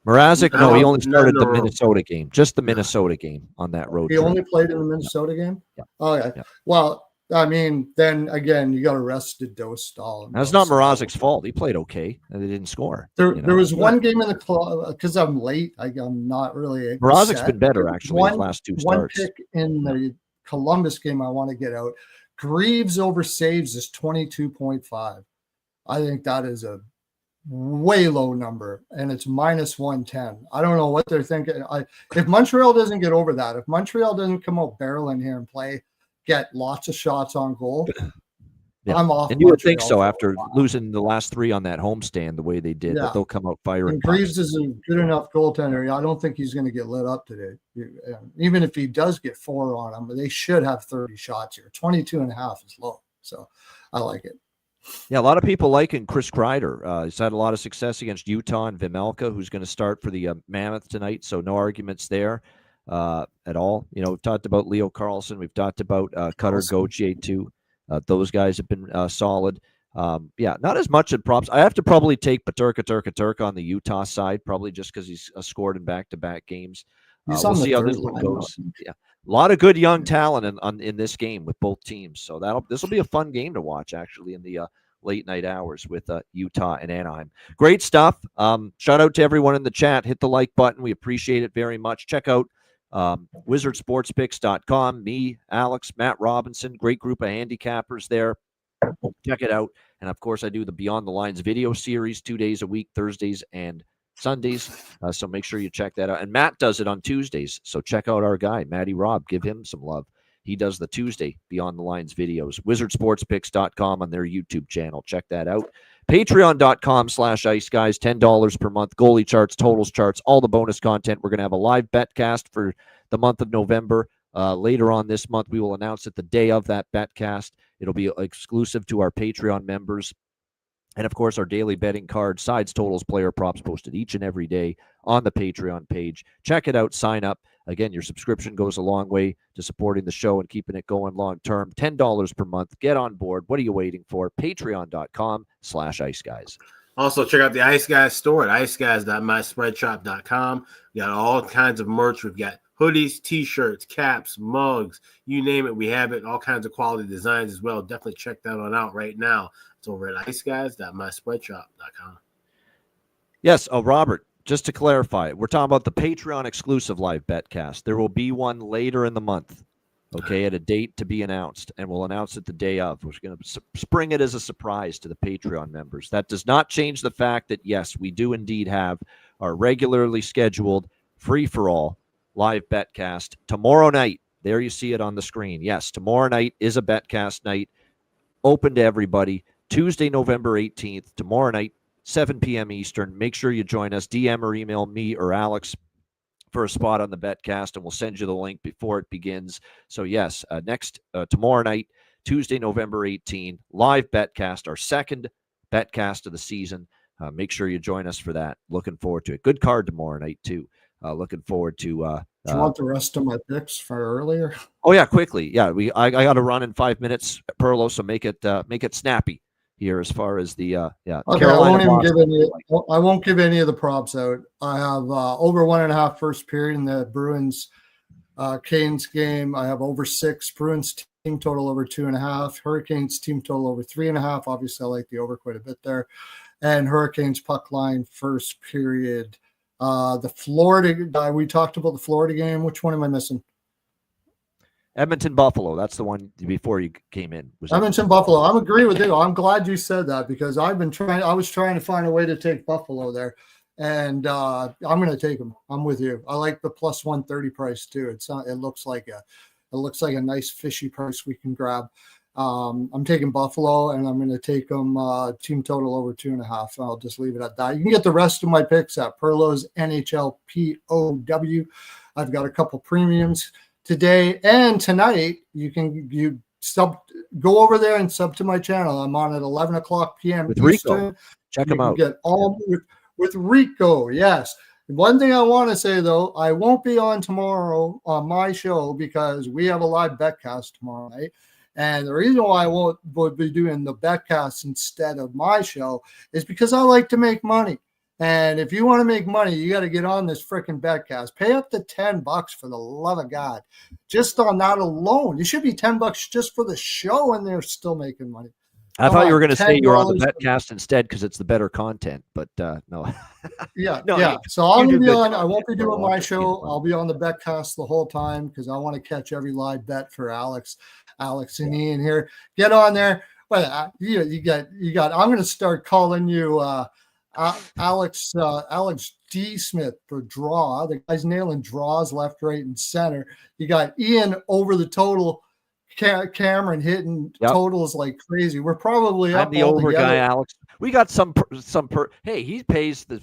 Mrazek, no, he only started the Minnesota game, just the Minnesota game on that road. He only played in the Minnesota game. Yeah. Oh yeah. Well, I mean, then again, you got arrested Dostal. That's not Mrazek's fault. He played okay, and they didn't score. There was one game in the club because I'm late. I'm not really. Mrazek's been better actually. His last 2 starts. One pick in the Columbus game I want to get out. Greaves over saves is 22.5. I think that is a way low number, and it's -110. I don't know what they're thinking. If Montreal doesn't get over that, if Montreal doesn't come out barreling here and get lots of shots on goal, yeah. I'm off. And you would think so after losing the last 3 on that homestand the way they did, that they'll come out firing. And Greaves is a good enough goaltender. I don't think he's going to get lit up today. Even if he does get 4 on him, they should have 30 shots here. 22.5 is low, so I like it. Yeah, a lot of people liking Chris Kreider. He's had a lot of success against Utah and Vejmelka, who's going to start for the Mammoth tonight. So no arguments there at all. We've talked about Leo Carlson. We've talked about Cutter Gauthier too. Those guys have been solid. Not as much in props. I have to probably take Paterka on the Utah side, probably just because he's scored in back-to-back games. We'll see how this one goes. Yeah, a lot of good young talent in this game with both teams. So this will be a fun game to watch actually in the late night hours with Utah and Anaheim. Great stuff. Shout out to everyone in the chat. Hit the like button. We appreciate it very much. Check out wizardsportspicks.com. Me, Alex, Matt Robinson, great group of handicappers there. Check it out. And of course, I do the Beyond the Lines video series 2 days a week, Thursdays and Sundays. So make sure you check that out. And Matt does it on Tuesdays. So check out our guy, Matty Robb. Give him some love. He does the Tuesday Beyond the Lines videos. Wizardsportspicks.com on their YouTube channel. Check that out. Patreon.com/Ice Guys, $10 per month. Goalie charts, totals charts, all the bonus content. We're going to have a live betcast for the month of November. Later on this month, we will announce it the day of that betcast. It'll be exclusive to our Patreon members. And, of course, our daily betting card, sides, totals, player props posted each and every day on the Patreon page. Check it out. Sign up. Again, your subscription goes a long way to supporting the show and keeping it going long term. $10 per month. Get on board. What are you waiting for? Patreon.com/Ice Guys. Also, check out the Ice Guys store at iceguys.myspreadshop.com. We got all kinds of merch. We've got hoodies, T-shirts, caps, mugs, you name it. We have it. All kinds of quality designs as well. Definitely check that one out right now. It's over at iceguys.myspreadshop.com. Yes. Oh, Robert, just to clarify, we're talking about the Patreon exclusive live betcast. There will be one later in the month, okay, at a date to be announced, and we'll announce it the day of. We're going to spring it as a surprise to the Patreon members. That does not change the fact that, yes, we do indeed have our regularly scheduled free-for-all live betcast tomorrow night. There you see it on the screen. Yes, tomorrow night is a betcast night, open to everybody. Tuesday, November 18th, tomorrow night, 7 p.m. Eastern. Make sure you join us. DM or email me or Alex for a spot on the betcast, and we'll send you the link before it begins. So, yes, tomorrow night, Tuesday, November 18, live betcast, our second betcast of the season. Make sure you join us for that. Looking forward to it. Good card tomorrow night, too. Looking forward to. Do you want the rest of my picks for earlier? Oh yeah, quickly. Yeah, I got to run in 5 minutes, Perlo. So make it snappy here as far as the Okay, I won't give any of the props out. I have over 1.5 first period in the Bruins Canes game. I have over 6 Bruins team total over 2.5. Hurricanes team total over 3.5. Obviously, I like the over quite a bit there. And Hurricanes puck line first period. The Florida, we talked about the Florida game. Which one am I missing? Edmonton Buffalo. That's the one before you came in. Edmonton Buffalo. I'm agree with you. I'm glad you said that because I was trying to find a way to take Buffalo there, and I'm going to take them. I'm with you. I like the plus 130 price too. It looks like a nice fishy price we can grab. I'm taking Buffalo, and I'm going to take them team total over 2.5. I'll just leave it at that. You can get the rest of my picks at Perlo's NHL POW. I've got a couple premiums today and tonight. You go over there and sub to my channel. I'm on at 11 o'clock p.m. with Eastern. Rico. Check them out. Get all with Rico. Yes. One thing I want to say though, I won't be on tomorrow on my show because we have a live betcast tomorrow night. And the reason why I won't be doing the betcast instead of my show is because I like to make money. And if you want to make money, you got to get on this freaking betcast. Pay up to $10 for the love of God. Just on that alone. You should be $10 just for the show, and they're still making money. I thought you were going to say you're on the betcast instead because it's the better content, but no. Yeah. So I'm going to be on. I won't be doing my show. I'll be on the betcast the whole time because I want to catch every live bet for Alex and Ian here. Get on there. Well, you got. I'm going to start calling you Alex D. Smith for draw. The guy's nailing draws left, right, and center. You got Ian over the total. Cameron hitting totals like crazy. We're probably up. I'm the over guy, Alex. We got some. Hey, he pays the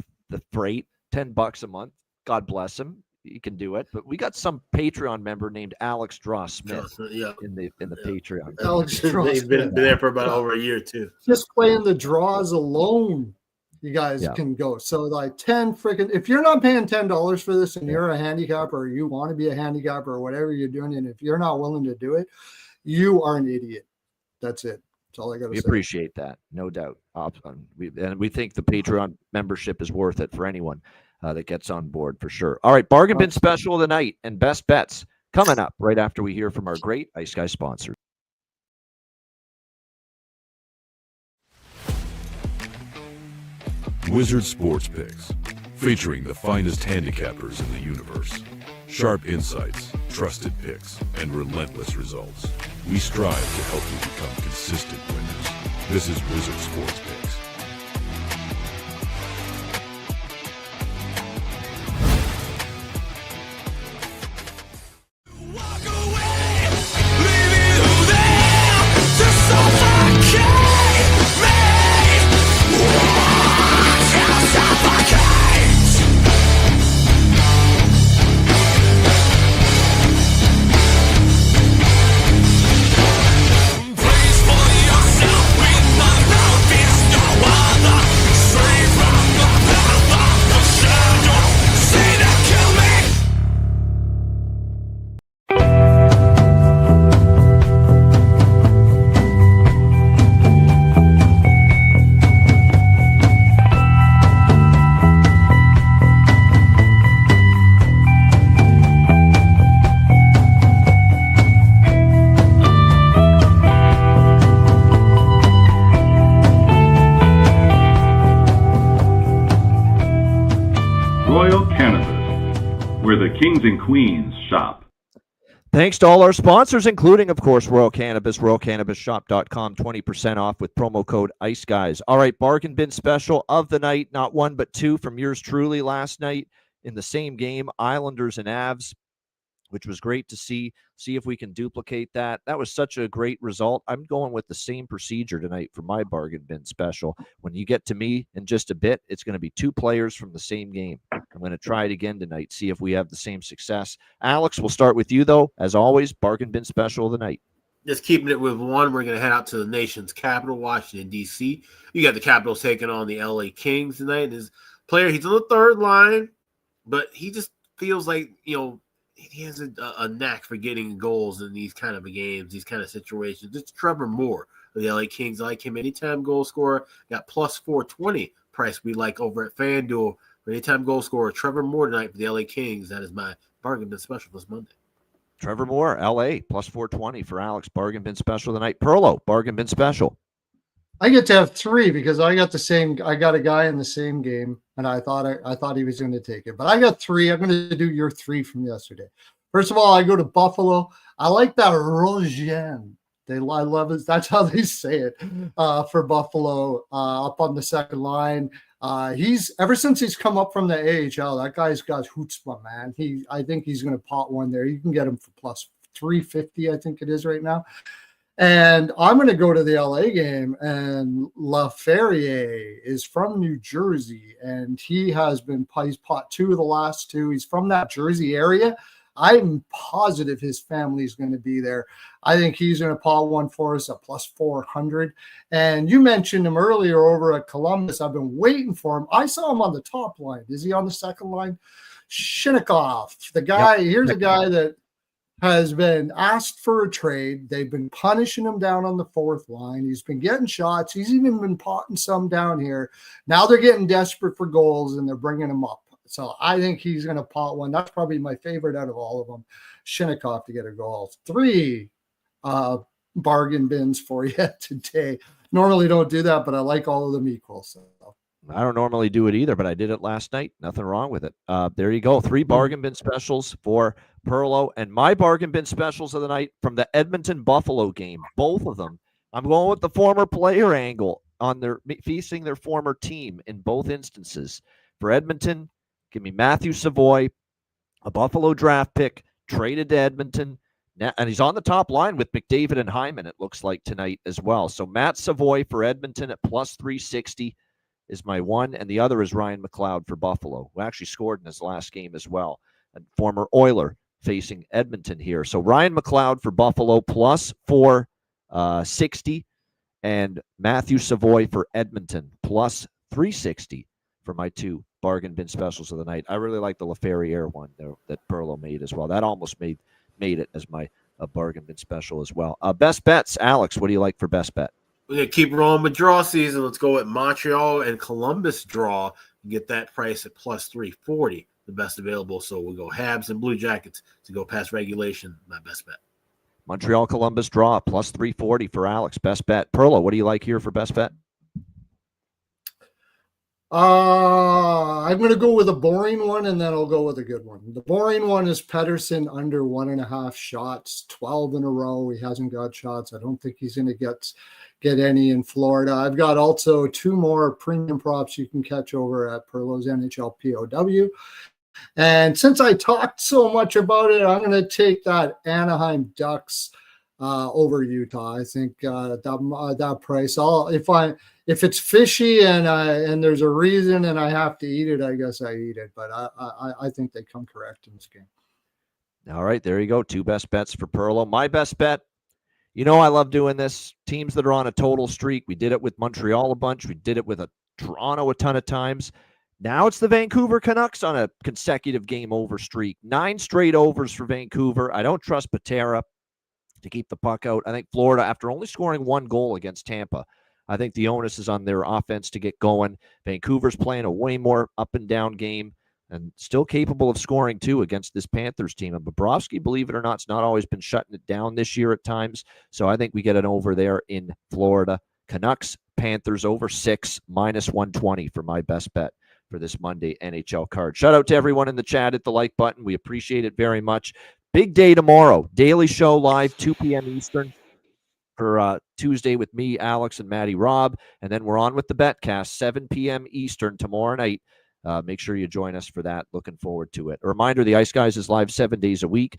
freight $10 a month. God bless him. He can do it. But we got some Patreon member named Alex Draw Smith in the Patreon. Alex Draw He's been there for about over a year too. Just playing the draws alone, you guys can go. So like 10 freaking. If you're not paying $10 for this, and you're a handicapper, or you want to be a handicapper, or whatever you're doing, and if you're not willing to do it, you are an idiot. That's it. That's all I got to say. We appreciate that, no doubt. And we think the Patreon membership is worth it for anyone that gets on board for sure. All right, bargain bin special of the night and best bets coming up right after we hear from our great Ice Guy sponsors. Wizard Sports Picks, featuring the finest handicappers in the universe. Sharp insights, trusted picks, and relentless results. We strive to help you become consistent winners. This is Wizard Sports Picks. Royal Cannabis, where the kings and queens shop. Thanks to all our sponsors, including, of course, Royal Cannabis, royalcannabisshop.com, 20% off with promo code IceGuys. All right, bargain bin special of the night, not one but two from yours truly last night in the same game, Islanders and Avs, which was great to see if we can duplicate that. That was such a great result. I'm going with the same procedure tonight for my bargain bin special. When you get to me in just a bit, it's going to be two players from the same game. I'm going to try it again tonight, see if we have the same success. Alex, we'll start with you, though. As always, bargain bin special of the night. Just keeping it with one, we're going to head out to the nation's capital, Washington, D.C. You got the Capitals taking on the L.A. Kings tonight. And his player, he's on the third line, but he just feels like, he has a knack for getting goals in these kind of games, these kind of situations. It's Trevor Moore of the LA Kings. I like him anytime goal scorer. Got plus 420 price we like over at FanDuel for anytime goal scorer. Trevor Moore tonight for the LA Kings. That is my bargain bin special this Monday. Trevor Moore, LA, plus 420 for Alex. Bargain bin special tonight. Perlo, bargain bin special. I get to have three because I got a guy in the same game, and I thought he was going to take it. But I got three. I'm going to do your three from yesterday. First of all, I go to Buffalo. I like that Rogen. I love it. That's how they say it for Buffalo up on the second line. He's ever since he's come up from the AHL, that guy's got chutzpah, man. I think he's going to pot one there. You can get him for plus 350, I think it is right now. And I'm going to go to the LA game, and LaFerriere is from New Jersey, and he's pot two of the last two. He's from that Jersey area. I'm positive his family's going to be there. I think he's going to pot one for us at plus 400. And you mentioned him earlier over at Columbus. I've been waiting for him. I saw him on the top line. Is he on the second line? Shinnikov, the guy. Yep. Here's a guy that has been asked for a trade. They've been punishing him down on the fourth line. He's been getting shots. He's even been potting some down here. Now they're getting desperate for goals, and they're bringing him up. So I think he's going to pot one. That's probably my favorite out of all of them. Shinnikov to get a goal. Three bargain bins for you today. Normally don't do that, but I like all of them equal. So I don't normally do it either, but I did it last night. Nothing wrong with it. There you go. Three bargain bin specials for Perlo, and my bargain bin specials of the night from the Edmonton Buffalo game. Both of them. I'm going with the former player angle on their facing their former team in both instances. For Edmonton, give me Matthew Savoie, a Buffalo draft pick, traded to Edmonton, and he's on the top line with McDavid and Hyman, it looks like, tonight as well. So Matt Savoie for Edmonton at plus 360 is my one, and the other is Ryan McLeod for Buffalo, who actually scored in his last game as well, a former Oiler facing Edmonton here. So Ryan McLeod for Buffalo plus 460, and Matthew Savoie for Edmonton plus 360 for my two bargain bin specials of the night. I really like the LaFerriere one there that Perlo made as well. That almost made it as my bargain bin special as well. Best bets, Alex, what do you like for best bet? We're going to keep rolling with draw season. Let's go at Montreal and Columbus draw and get that price at plus 340, the best available. So we'll go Habs and Blue Jackets to go past regulation, my best bet. Montreal Columbus draw, plus 340 for Alex, best bet. Perlo, what do you like here for best bet? I'm going to go with a boring one, and then I'll go with a good one. The boring one is Pettersson under 1.5 shots, 12 in a row. He hasn't got shots. I don't think he's going to get any in Florida. I've got also 2 more premium props you can catch over at Perlo's NHL POW. And since I talked so much about it, I'm going to take that Anaheim Ducks over Utah. I think that price. If it's fishy and there's a reason and I have to eat it, I guess I eat it. But I think they come correct in this game. All right, there you go. 2 best bets for Perlo. My best bet. I love doing this. Teams that are on a total streak. We did it with Montreal a bunch. We did it with Toronto a ton of times. Now it's the Vancouver Canucks on a consecutive game over streak. 9 straight overs for Vancouver. I don't trust Patera to keep the puck out. I think Florida, after only scoring 1 goal against Tampa, I think the onus is on their offense to get going. Vancouver's playing a way more up and down game and still capable of scoring too against this Panthers team. And Bobrovsky, believe it or not, it's not always been shutting it down this year at times. So I think we get an over there in Florida. Canucks, Panthers over 6, -120 for my best bet for this Monday NHL card. Shout out to everyone in the chat. Hit the like button. We appreciate it very much. Big day tomorrow. Daily show live, 2 p.m. Eastern for Tuesday with me, Alex, and Matty Robb. And then we're on with the Betcast, 7 p.m. Eastern tomorrow night. Make sure you join us for that. Looking forward to it. A reminder, the Ice Guys is live 7 days a week.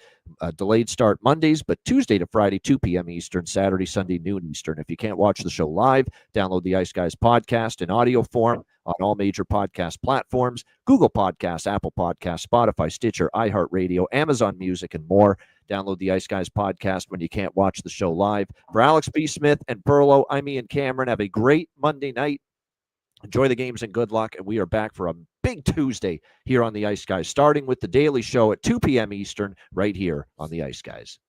Delayed start Mondays, but Tuesday to Friday, 2 p.m. Eastern, Saturday, Sunday, noon Eastern. If you can't watch the show live, download the Ice Guys podcast in audio form on all major podcast platforms, Google Podcasts, Apple Podcasts, Spotify, Stitcher, iHeartRadio, Amazon Music, and more. Download the Ice Guys podcast when you can't watch the show live. For Alex B. Smith and Perlo, I'm Ian Cameron. Have a great Monday night. Enjoy the games and good luck. And we are back for a big Tuesday here on the Ice Guys, starting with the Daily Show at 2 p.m. Eastern right here on the Ice Guys.